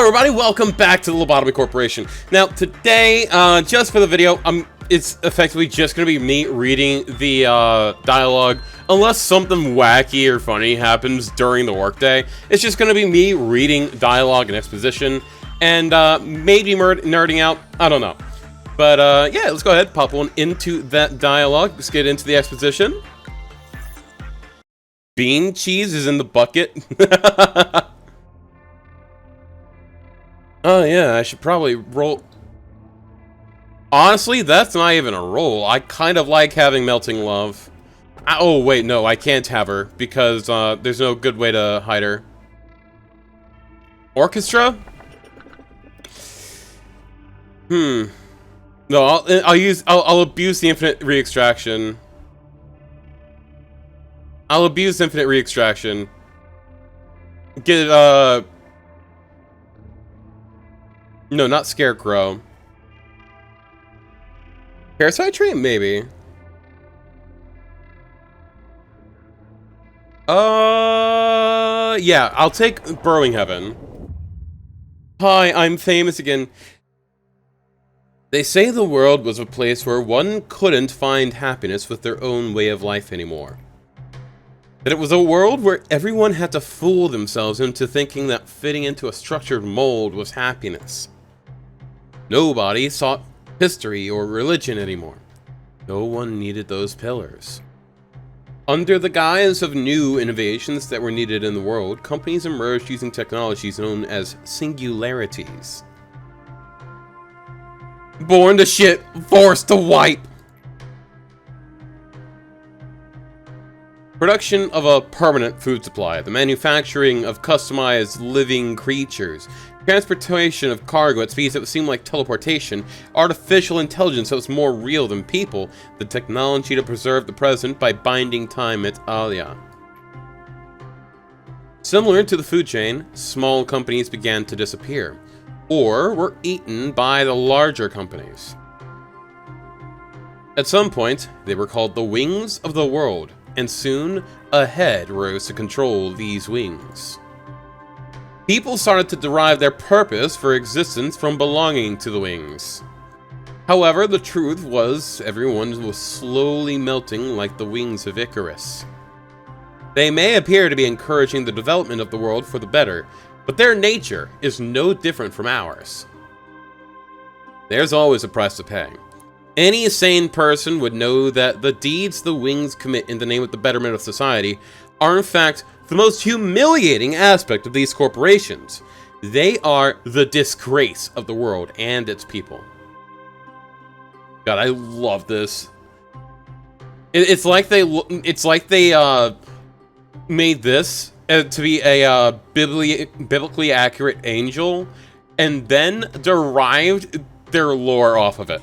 Hello everybody, welcome back to the Lobotomy Corporation. Now today, just for the video, it's effectively just going to be me reading the dialogue, unless something wacky or funny happens during the workday. It's just going to be me reading dialogue and exposition, and maybe nerding out, I don't know. But yeah, let's go ahead, pop one into that dialogue, let's get into the exposition. Bean cheese is in the bucket. Oh yeah, I should probably roll. Honestly, that's not even a roll. I kind of like having melting love. Oh wait, no, I can't have her because there's no good way to hide her. Orchestra? No, I'll abuse the infinite re-extraction. I'll abuse infinite re-extraction. Get no, not Scarecrow. Parasite Tree? Maybe. Yeah, I'll take Burrowing Heaven. Hi, I'm famous again. They say the world was a place where one couldn't find happiness with their own way of life anymore. That it was a world where everyone had to fool themselves into thinking that fitting into a structured mold was happiness. Nobody sought history or religion anymore. No one needed those pillars. Under the guise of new innovations that were needed in the world, companies emerged using technologies known as singularities. Born to shit, forced to wipe. Production of a permanent food supply, the manufacturing of customized living creatures, transportation of cargo at speeds that would seem like teleportation, artificial intelligence that was more real than people, the technology to preserve the present by binding time et alia. Similar to the food chain, small companies began to disappear, or were eaten by the larger companies. At some point, they were called the wings of the world, and soon a head rose to control these wings. People started to derive their purpose for existence from belonging to the wings. However, the truth was everyone was slowly melting like the wings of Icarus. They may appear to be encouraging the development of the world for the better, but their nature is no different from ours. There's always a price to pay. Any sane person would know that the deeds the wings commit in the name of the betterment of society are in fact the most humiliating aspect of these corporations. They are the disgrace of the world and its people. God, I love this. It's like they made this to be a biblically accurate angel, and then derived their lore off of it.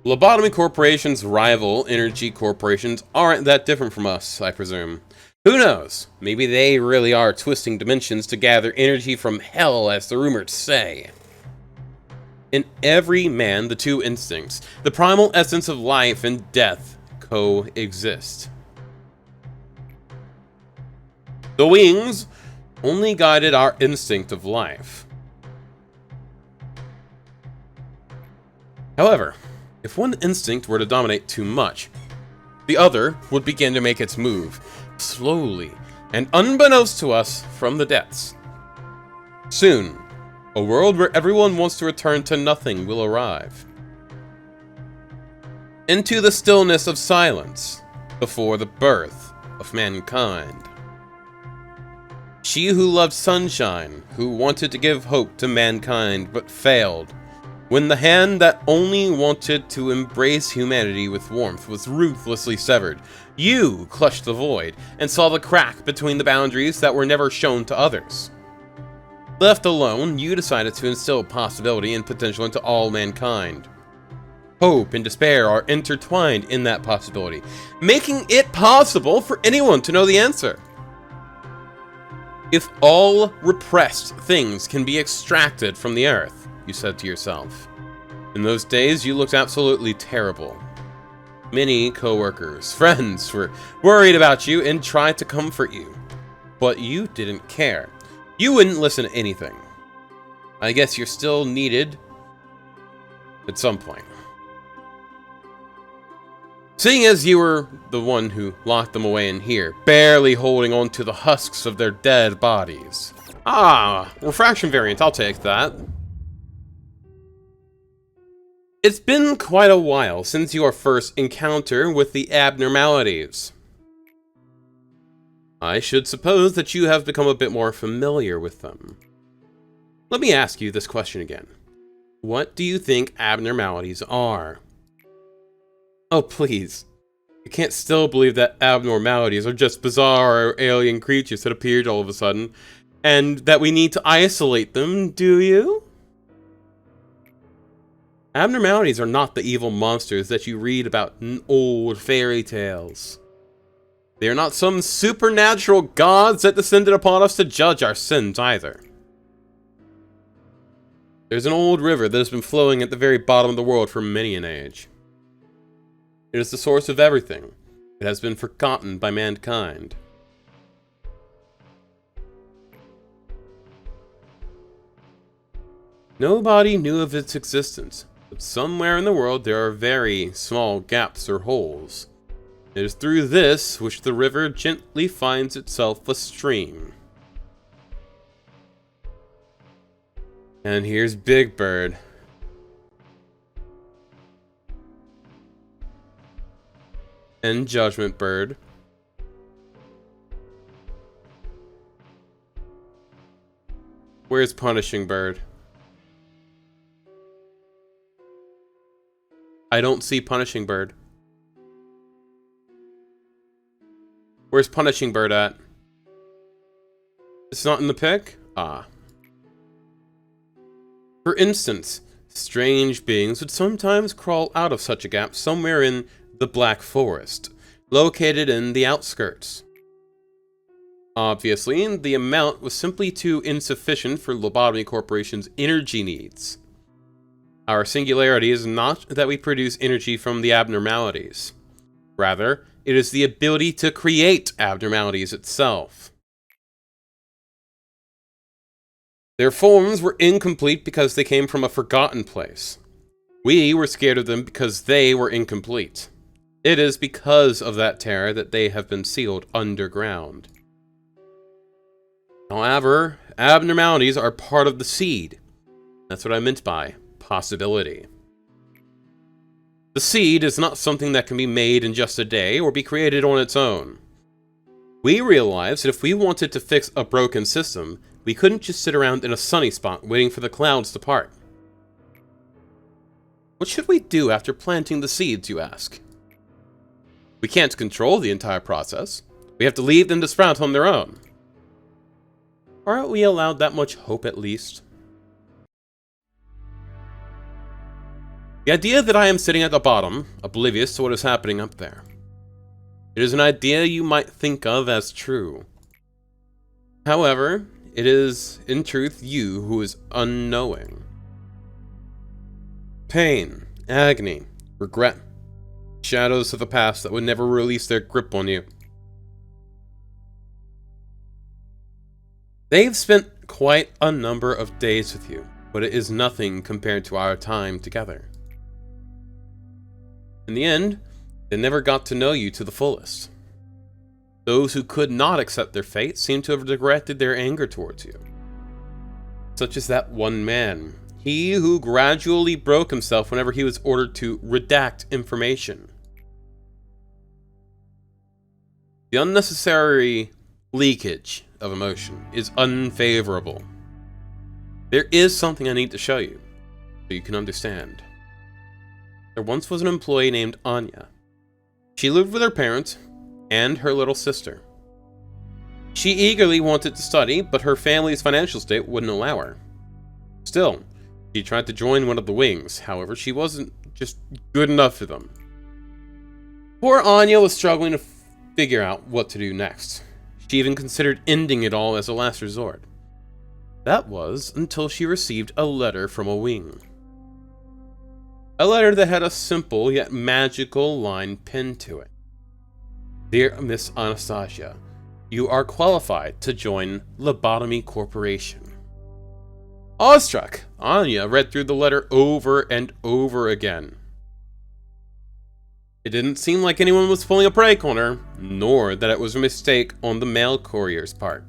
Lobotomy Corporation's rival energy corporations aren't that different from us, I presume. Who knows? Maybe they really are twisting dimensions to gather energy from hell, as the rumors say. In every man, the two instincts, the primal essence of life and death, coexist. The wings only guided our instinct of life. However, if one instinct were to dominate too much, the other would begin to make its move, slowly and unbeknownst to us from the depths. Soon, a world where everyone wants to return to nothing will arrive. Into the stillness of silence, before the birth of mankind. She who loved sunshine, who wanted to give hope to mankind but failed, when the hand that only wanted to embrace humanity with warmth was ruthlessly severed, you clutched the void and saw the crack between the boundaries that were never shown to others. Left alone, you decided to instill possibility and potential into all mankind. Hope and despair are intertwined in that possibility, making it possible for anyone to know the answer. If all repressed things can be extracted from the earth, you said to yourself. In those days, you looked absolutely terrible. Many co-workers, friends were worried about you and tried to comfort you. But you didn't care. You wouldn't listen to anything. I guess you're still needed at some point. Seeing as you were the one who locked them away in here, barely holding on to the husks of their dead bodies. Ah, refraction variant, I'll take that. It's been quite a while since your first encounter with the abnormalities. I should suppose that you have become a bit more familiar with them. Let me ask you this question again. What do you think abnormalities are? Oh, please. You can't still believe that abnormalities are just bizarre or alien creatures that appeared all of a sudden, and that we need to isolate them, do you? Abnormalities are not the evil monsters that you read about in old fairy tales. They are not some supernatural gods that descended upon us to judge our sins either. There's an old river that has been flowing at the very bottom of the world for many an age. It is the source of everything. It has been forgotten by mankind. Nobody knew of its existence, but somewhere in the world there are very small gaps or holes. It is through this which the river gently finds itself a stream. And here's Big Bird. And Judgment Bird. Where's Punishing Bird? I don't see Punishing Bird. Where's Punishing Bird at? It's not in the pic? Ah. For instance, strange beings would sometimes crawl out of such a gap somewhere in the Black Forest, located in the outskirts. Obviously, the amount was simply too insufficient for Lobotomy Corporation's energy needs. Our singularity is not that we produce energy from the abnormalities. Rather, it is the ability to create abnormalities itself. Their forms were incomplete because they came from a forgotten place. We were scared of them because they were incomplete. It is because of that terror that they have been sealed underground. However, abnormalities are part of the seed. That's what I meant by possibility. The seed is not something that can be made in just a day or be created on its own. We realized that if we wanted to fix a broken system, we couldn't just sit around in a sunny spot waiting for the clouds to part. What should we do after planting the seeds, you ask? We can't control the entire process. We have to leave them to sprout on their own. Aren't we allowed that much hope at least? The idea that I am sitting at the bottom, oblivious to what is happening up there. It is an idea you might think of as true. However, it is, in truth, you who is unknowing. Pain, agony, regret, shadows of the past that would never release their grip on you. They've spent quite a number of days with you, but it is nothing compared to our time together. In the end, they never got to know you to the fullest. Those who could not accept their fate seem to have directed their anger towards you. Such as that one man, he who gradually broke himself whenever he was ordered to redact information. The unnecessary leakage of emotion is unfavorable. There is something I need to show you, so you can understand. There once was an employee named Anya. She lived with her parents and her little sister. She eagerly wanted to study, but her family's financial state wouldn't allow her. Still, she tried to join one of the wings. However, she wasn't just good enough for them. Poor Anya was struggling to figure out what to do next. She even considered ending it all as a last resort. That was until she received a letter from a wing. A letter that had a simple yet magical line pinned to it. Dear Miss Anastasia, you are qualified to join Lobotomy Corporation. Awestruck, Anya read through the letter over and over again. It didn't seem like anyone was pulling a prank on her, nor that it was a mistake on the mail courier's part.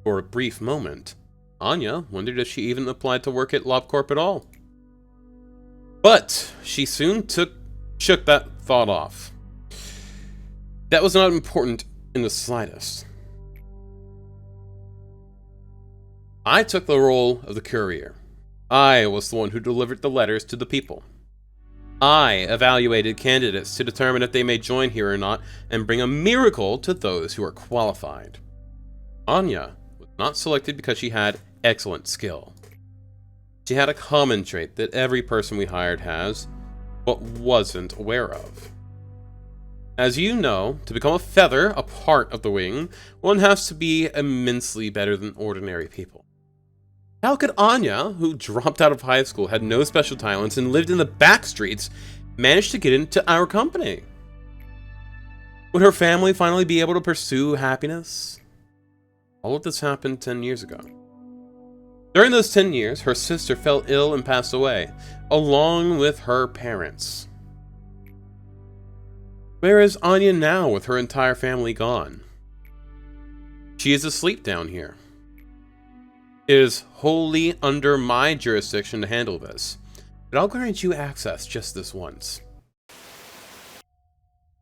For a brief moment, Anya wondered if she even applied to work at LobCorp at all. But she soon shook that thought off. That was not important in the slightest. I took the role of the courier. I was the one who delivered the letters to the people. I evaluated candidates to determine if they may join here or not and bring a miracle to those who are qualified. Anya was not selected because she had excellent skill. She had a common trait that every person we hired has, but wasn't aware of. As you know, to become a feather, a part of the wing, one has to be immensely better than ordinary people. How could Anya, who dropped out of high school, had no special talents, and lived in the back streets, manage to get into our company? Would her family finally be able to pursue happiness? All of this happened 10 years ago. During those 10 years, her sister fell ill and passed away, along with her parents. Where is Anya now with her entire family gone? She is asleep down here. It is wholly under my jurisdiction to handle this, but I'll grant you access just this once.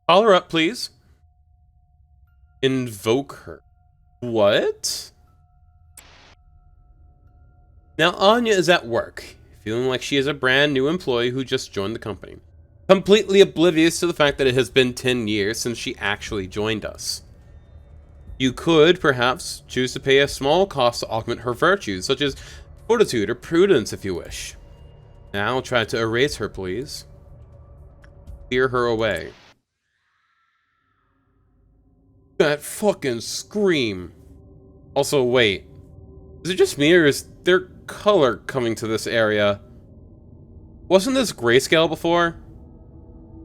Call her up, please. Invoke her. What? Now Anya is at work, feeling like she is a brand new employee who just joined the company, completely oblivious to the fact that it has been 10 years since she actually joined us. You could, perhaps, choose to pay a small cost to augment her virtues, such as fortitude or prudence if you wish. Now try to erase her, please. Steer her away. That fucking scream. Also, wait. Is it just me or is there color coming to this area? Wasn't this grayscale before?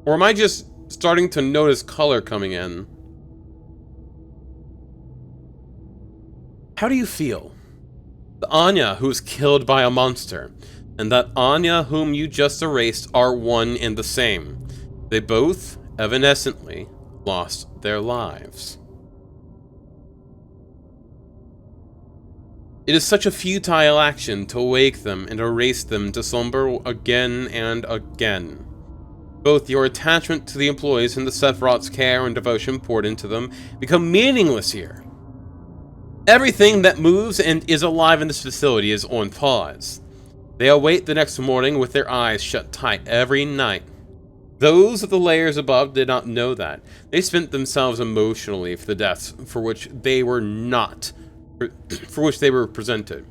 Or am I just starting to notice color coming in? How do you feel? The Anya who was killed by a monster, and that Anya whom you just erased are one and the same. They both, evanescently, lost their lives. It is such a futile action to wake them and erase them to slumber again and again. Both your attachment to the employees and the Sephiroth's care and devotion poured into them become meaningless here. Everything that moves and is alive in this facility is on pause. They await the next morning with their eyes shut tight every night. Those of the layers above did not know that. They spent themselves emotionally for the deaths for which they were presented.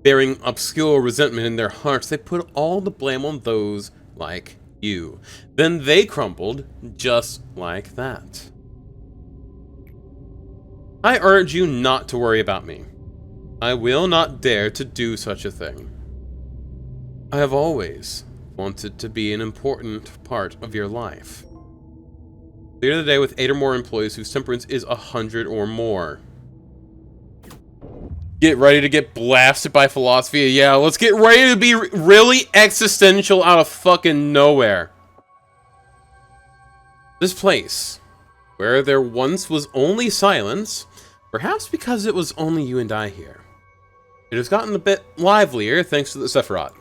Bearing obscure resentment in their hearts, they put all the blame on those like you. Then they crumbled just like that. I urge you not to worry about me. I will not dare to do such a thing. I have always wanted to be an important part of your life. Clear the day with 8 or more employees whose temperance is 100 or more. Get ready to get blasted by philosophy. Yeah, let's get ready to be really existential out of fucking nowhere. This place, where there once was only silence, perhaps because it was only you and I here, it has gotten a bit livelier thanks to the Sephiroth.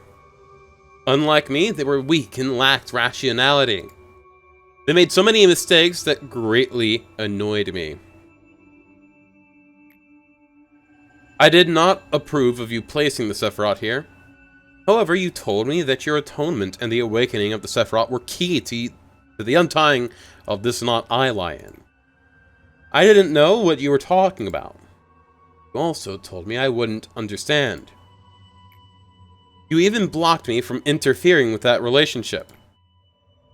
Unlike me, they were weak and lacked rationality. They made so many mistakes that greatly annoyed me. I did not approve of you placing the Sephiroth here. However, you told me that your atonement and the awakening of the Sephiroth were key to the untying of this knot I lie in. I didn't know what you were talking about. You also told me I wouldn't understand. You even blocked me from interfering with that relationship,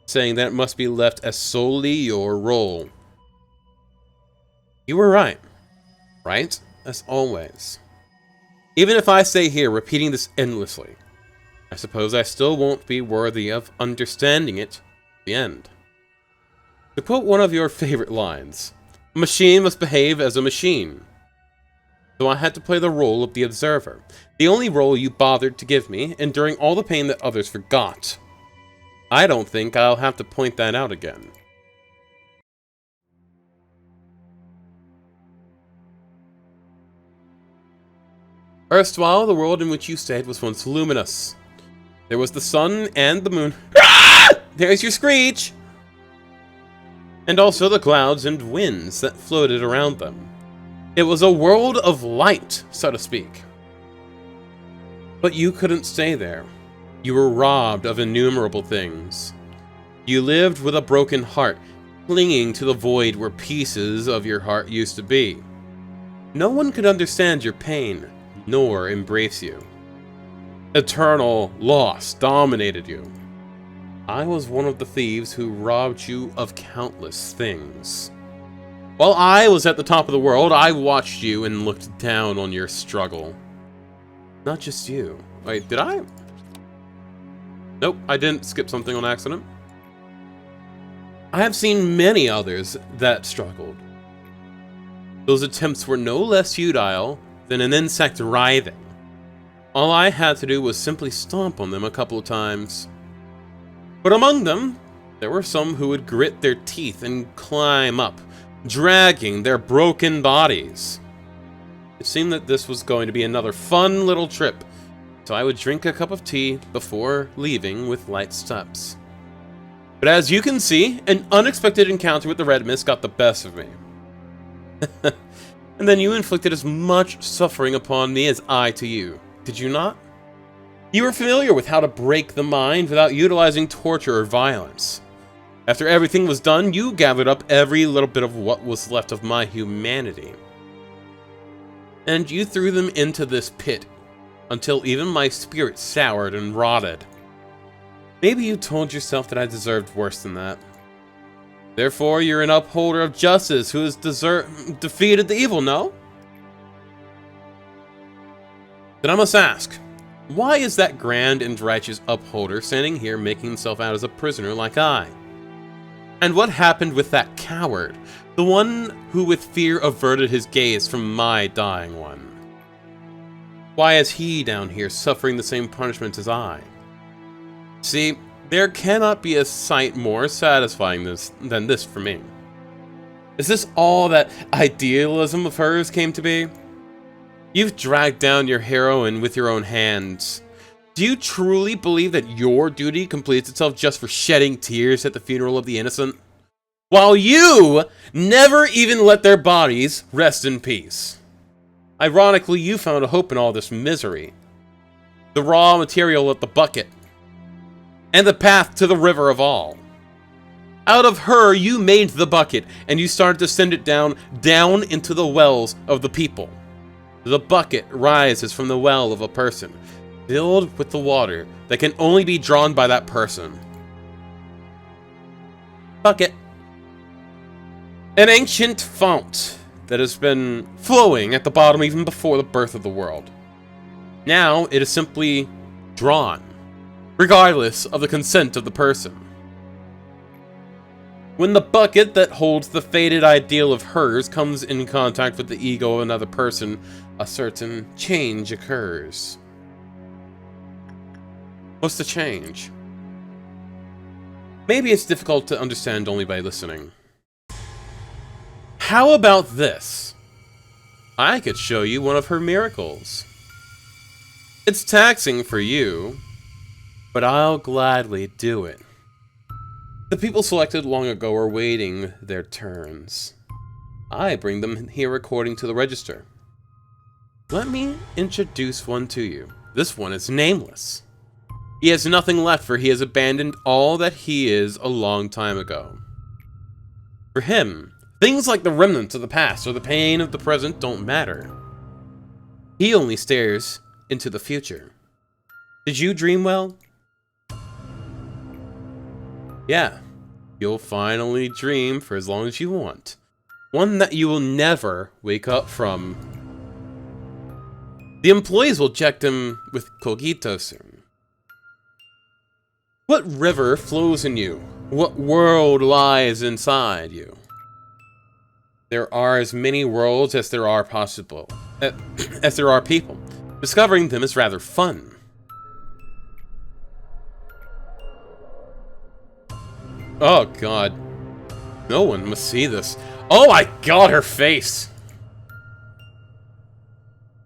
saying that it must be left as solely your role. You were right. Right? As always. Even if I stay here repeating this endlessly, I suppose I still won't be worthy of understanding it at the end. To quote one of your favorite lines, a machine must behave as a machine. So I had to play the role of the observer, the only role you bothered to give me, enduring all the pain that others forgot. I don't think I'll have to point that out again. Erstwhile, the world in which you stayed was once luminous. There was the sun and the moon. There's your screech! And also the clouds and winds that floated around them. It was a world of light, so to speak. But you couldn't stay there. You were robbed of innumerable things. You lived with a broken heart, clinging to the void where pieces of your heart used to be. No one could understand your pain, nor embrace you. Eternal loss dominated you. I was one of the thieves who robbed you of countless things. While I was at the top of the world, I watched you and looked down on your struggle. Not just you. Wait, did I? Nope, I didn't skip something on accident. I have seen many others that struggled. Those attempts were no less futile than an insect writhing. All I had to do was simply stomp on them a couple of times. But among them, there were some who would grit their teeth and climb up, dragging their broken bodies. It seemed that this was going to be another fun little trip, so I would drink a cup of tea before leaving with light steps. But as you can see, an unexpected encounter with the Red Mist got the best of me. And then you inflicted as much suffering upon me as I to you, did you not? You were familiar with how to break the mind without utilizing torture or violence. After everything was done, you gathered up every little bit of what was left of my humanity. And you threw them into this pit, until even my spirit soured and rotted. Maybe you told yourself that I deserved worse than that. Therefore, you're an upholder of justice who has defeated the evil, no? Then I must ask, why is that grand and righteous upholder standing here making himself out as a prisoner like I? And what happened with that coward, the one who with fear averted his gaze from my dying one? Why is he down here suffering the same punishment as I? See, there cannot be a sight more satisfying than this for me. Is this all that idealism of hers came to be? You've dragged down your heroine with your own hands. Do you truly believe that your duty completes itself just for shedding tears at the funeral of the innocent? While you never even let their bodies rest in peace. Ironically, you found a hope in all this misery. The raw material of the bucket. And the path to the river of all. Out of her, you made the bucket, and you started to send it down into the wells of the people. The bucket rises from the well of a person, filled with the water that can only be drawn by that person. Bucket. An ancient fount that has been flowing at the bottom even before the birth of the world. Now it is simply drawn, regardless of the consent of the person. When the bucket that holds the faded ideal of hers comes in contact with the ego of another person, a certain change occurs. What's the change? Maybe it's difficult to understand only by listening. How about this? I could show you one of her miracles. It's taxing for you, but I'll gladly do it. The people selected long ago are waiting their turns. I bring them here according to the register. Let me introduce one to you. This one is nameless. He has nothing left, for he has abandoned all that he is a long time ago. For him, things like the remnants of the past or the pain of the present don't matter. He only stares into the future. Did you dream well? Yeah, you'll finally dream for as long as you want. One that you will never wake up from. The employees will check them with Cogito soon. What river flows in you? What world lies inside you? There are as many worlds as there are possible, as there are people. Discovering them is rather fun. Oh god. No one must see this. Oh my god, her face!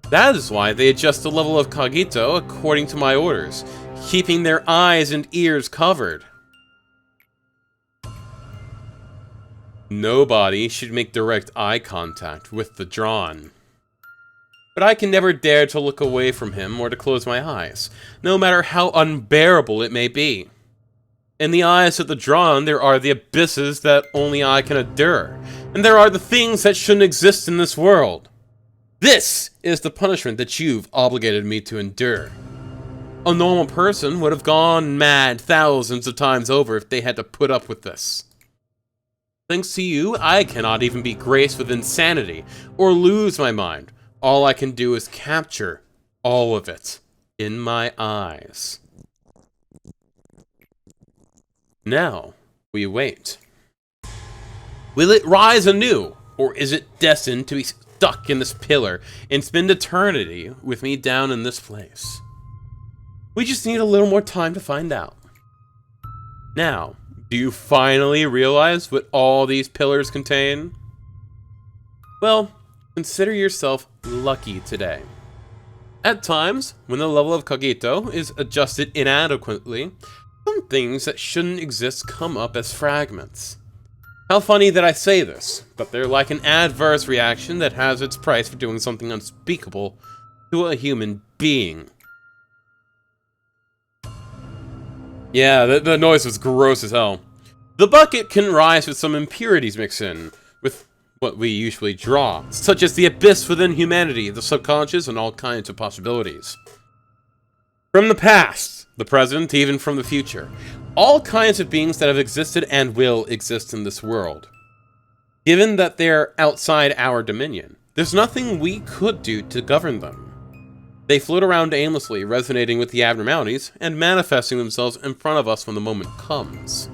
That is why they adjust the level of cogito according to my orders, keeping their eyes and ears covered. Nobody should make direct eye contact with the drawn. But I can never dare to look away from him or to close my eyes, no matter how unbearable it may be. In the eyes of the drawn, there are the abysses that only I can endure, and there are the things that shouldn't exist in this world. This is the punishment that you've obligated me to endure. A normal person would have gone mad thousands of times over if they had to put up with this. Thanks to you, I cannot even be graced with insanity or lose my mind. All I can do is capture all of it in my eyes. Now, we wait. Will it rise anew, or is it destined to be stuck in this pillar and spend eternity with me down in this place? We just need a little more time to find out. Now, do you finally realize what all these pillars contain? Well, consider yourself lucky today. At times, when the level of cogito is adjusted inadequately, some things that shouldn't exist come up as fragments. How funny that I say this, but they're like an adverse reaction that has its price for doing something unspeakable to a human being. Yeah, the noise was gross as hell. The bucket can rise with some impurities mixed in, with what we usually draw, such as the abyss within humanity, the subconscious, and all kinds of possibilities. From the past, the present, even from the future, all kinds of beings that have existed and will exist in this world. Given that they're outside our dominion, there's nothing we could do to govern them. They float around aimlessly, resonating with the abnormalities, and manifesting themselves in front of us when the moment comes.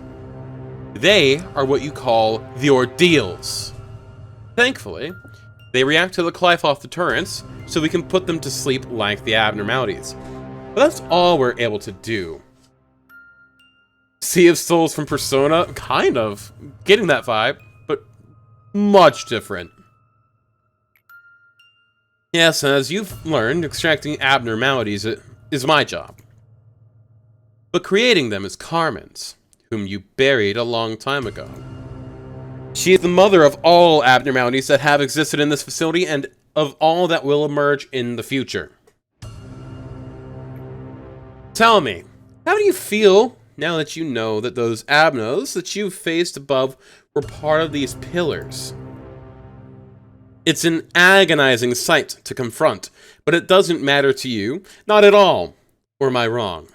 They are what you call the ordeals. Thankfully, they react to the Clyfoth deterrence, so we can put them to sleep like the abnormalities. But that's all we're able to do. Sea of Souls from Persona? Kind of. Getting that vibe, but much different. Yes, as you've learned, extracting abnormalities is my job. But creating them is Carmen's, whom you buried a long time ago. She is the mother of all abnormalities that have existed in this facility and of all that will emerge in the future. Tell me, how do you feel now that you know that those abnos that you faced above were part of these pillars? It's an agonizing sight to confront, but it doesn't matter to you, not at all. Or am I wrong?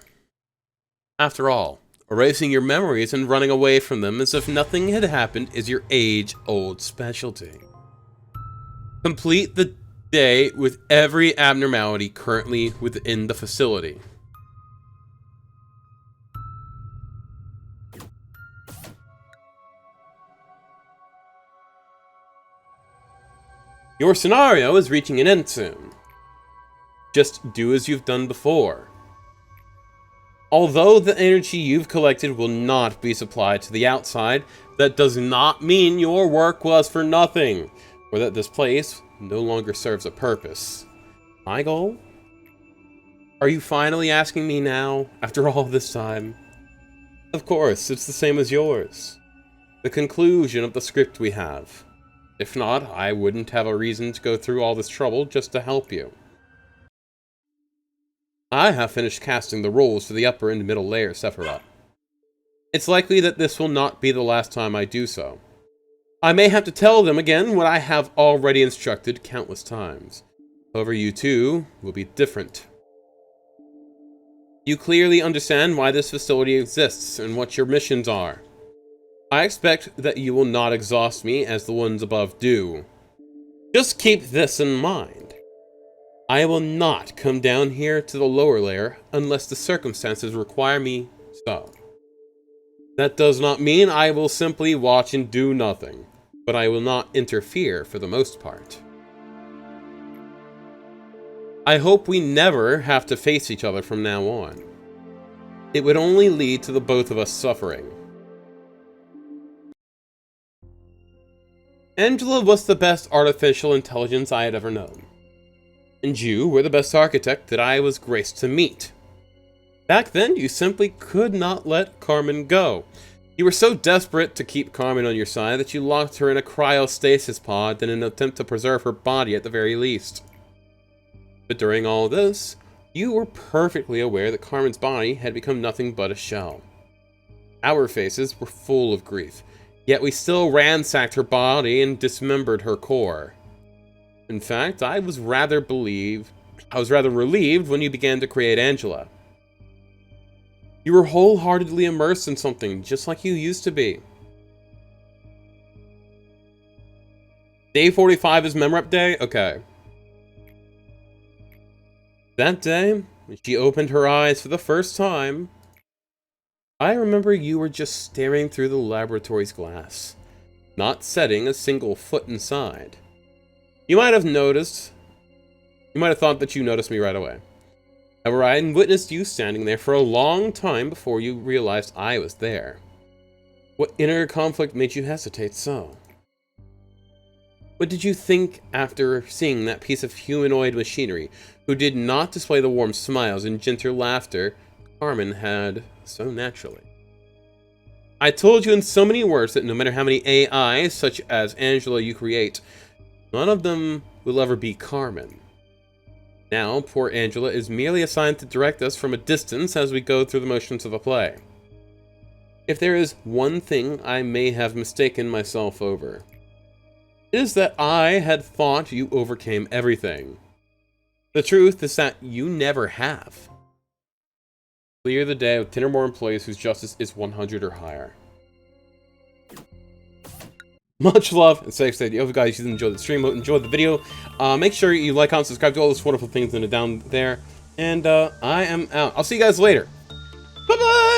After all, erasing your memories and running away from them as if nothing had happened is your age-old specialty. Complete the day with every abnormality currently within the facility. Your scenario is reaching an end soon. Just do as you've done before. Although the energy you've collected will not be supplied to the outside, that does not mean your work was for nothing, or that this place no longer serves a purpose. My goal? Are you finally asking me now, after all this time? Of course, it's the same as yours. The conclusion of the script we have. If not, I wouldn't have a reason to go through all this trouble just to help you. I have finished casting the roles for the upper and middle layer Sephiroth. It's likely that this will not be the last time I do so. I may have to tell them again what I have already instructed countless times. However, you two will be different. You clearly understand why this facility exists and what your missions are. I expect that you will not exhaust me as the ones above do. Just keep this in mind. I will not come down here to the lower layer unless the circumstances require me so. That does not mean I will simply watch and do nothing, but I will not interfere for the most part. I hope we never have to face each other from now on. It would only lead to the both of us suffering. Angela was the best artificial intelligence I had ever known. And you were the best architect that I was graced to meet. Back then, you simply could not let Carmen go. You were so desperate to keep Carmen on your side that you locked her in a cryostasis pod in an attempt to preserve her body at the very least. But during all this, you were perfectly aware that Carmen's body had become nothing but a shell. Our faces were full of grief, yet we still ransacked her body and dismembered her core. In fact, I was rather relieved when you began to create Angela. You were wholeheartedly immersed in something, just like you used to be. Day 45 is Memrep Day? Okay. That day, when she opened her eyes for the first time, I remember you were just staring through the laboratory's glass, not setting a single foot inside. You might have thought that you noticed me right away. However, I had witnessed you standing there for a long time before you realized I was there. What inner conflict made you hesitate so? What did you think after seeing that piece of humanoid machinery who did not display the warm smiles and gentle laughter Carmen had so naturally? I told you in so many words that no matter how many AIs, such as Angela, you create, none of them will ever be Carmen. Now, poor Angela is merely assigned to direct us from a distance as we go through the motions of the play. If there is one thing I may have mistaken myself over, it is that I had thought you overcame everything. The truth is that you never have. Clear the day with 10 or more employees whose justice is 100 or higher. Much love and safe stay. If you guys enjoyed the stream, enjoyed the video, make sure you like, comment, subscribe to all those wonderful things in the down there. And I am out. I'll see you guys later. Bye-bye!